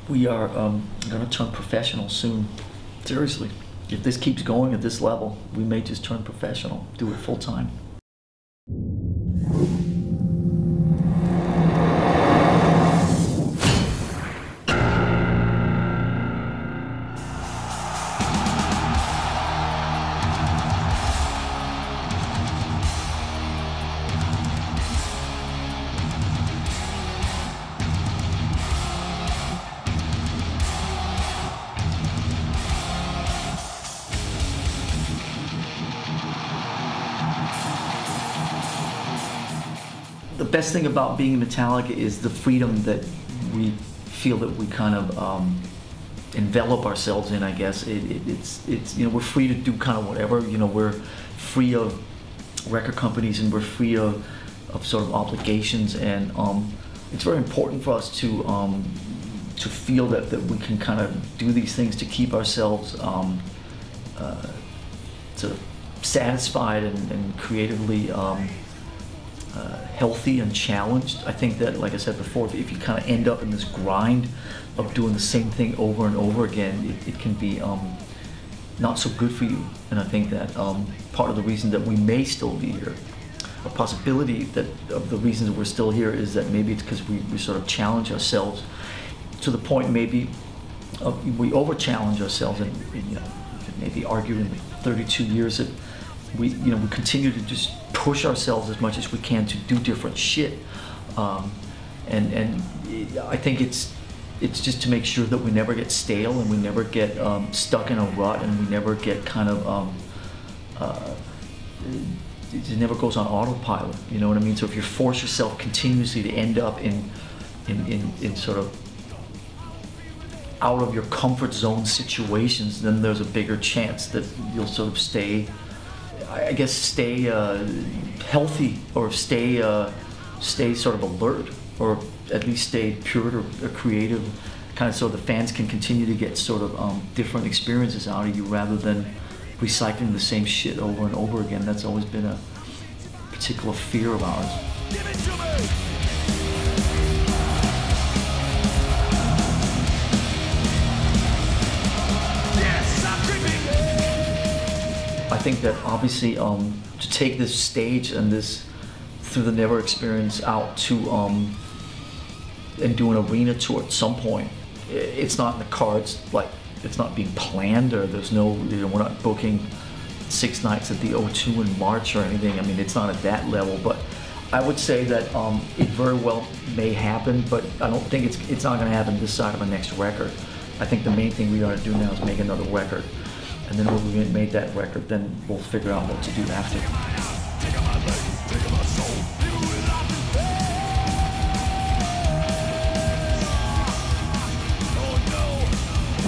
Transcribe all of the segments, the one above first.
We are going to turn professional soon. Seriously. If this keeps going at this level, we may just turn professional, do it full time. The best thing about being in Metallica is the freedom that we feel that we kind of envelop ourselves in, I guess. It's you know, we're free to do kind of whatever, you know, we're free of record companies and we're free of sort of obligations, and it's very important for us to feel that we can kind of do these things to keep ourselves sort of satisfied and creatively healthy and challenged. I think that, like I said before, if you kind of end up in this grind of doing the same thing over and over again, it can be not so good for you. And I think that part of the reason that we may still be here, a possibility that of the reasons we're still here, is that maybe it's because we sort of challenge ourselves to the point maybe we over-challenge ourselves, and you know, maybe argue in 32 years that we continue to just push ourselves as much as we can to do different shit, and I think it's just to make sure that we never get stale and we never get stuck in a rut, and we never get kind of it never goes on autopilot. You know what I mean? So if you force yourself continuously to end up in sort of out of your comfort zone situations, then there's a bigger chance that you'll sort of stay healthy, or stay sort of alert, or at least stay pure or creative, kind of, so the fans can continue to get sort of different experiences out of you rather than recycling the same shit over and over again. That's always been a particular fear of ours. Give it to me. I think that obviously to take this stage and this Through the Never experience out to and do an arena tour at some point, it's not in the cards. Like, it's not being planned, or there's no, you know, we're not booking 6 nights at the O2 in March or anything. I mean, it's not at that level, but I would say that it very well may happen, but I don't think it's not going to happen this side of our next record. I think the main thing we got to do now is make another record. And then when we made that record, then we'll figure out what to do after.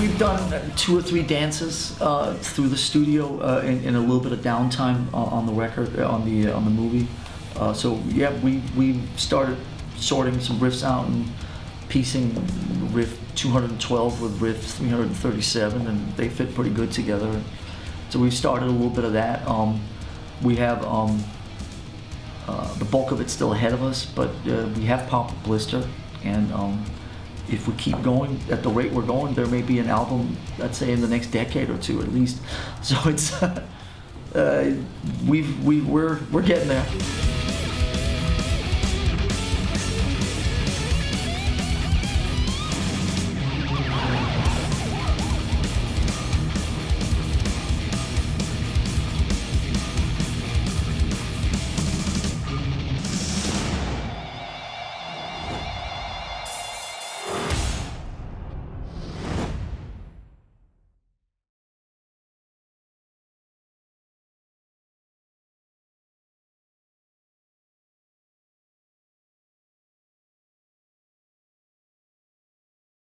We've done 2 or 3 dances through the studio in a little bit of downtime on the record, on the movie. So yeah, we started sorting some riffs out and piecing riff 212 with riff 337, and they fit pretty good together. So we've started a little bit of that. We have the bulk of it still ahead of us, but we have Pop the Blister, and if we keep going at the rate we're going, there may be an album, let's say, in the next decade or 2 at least. So it's we're getting there.